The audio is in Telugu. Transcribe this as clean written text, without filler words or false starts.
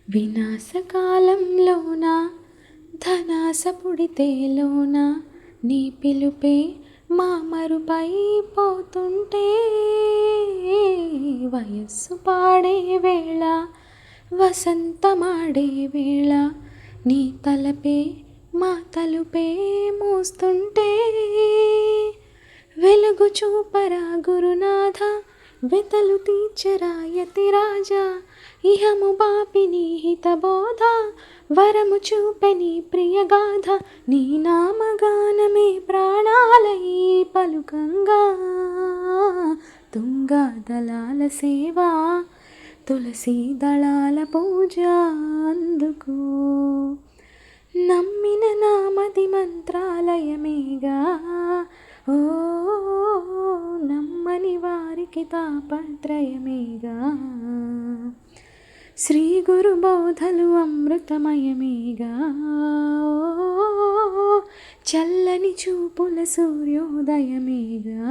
వినాశకాలంలోన ధనాస పుడితేలోన నీ పిలుపే మా మరుపై పోతుంటే వయస్సు పాడే వేళ వసంతమాడే వేళ నీ తలపే మా తలుపే మోస్తుంటే వెలుగు చూపరా గురునాథ వెతలు తీర్చరా యతిరాజా ఇహము బాపిని హితబోధ వరము చూపెని ప్రియగాథ నీ నామగానమే ప్రాణాలై పలుకంగా తుంగా దళాల సేవ తులసి దళాల పూజ అందుకో నమ్మిన నామది మంత్రాలయమేగా ఓ నమ్మని వారికి తాపత్రయమేగా శ్రీ గురు బోధలు అమృతమయమేగా చల్లని చూపుల సూర్యోదయమేగా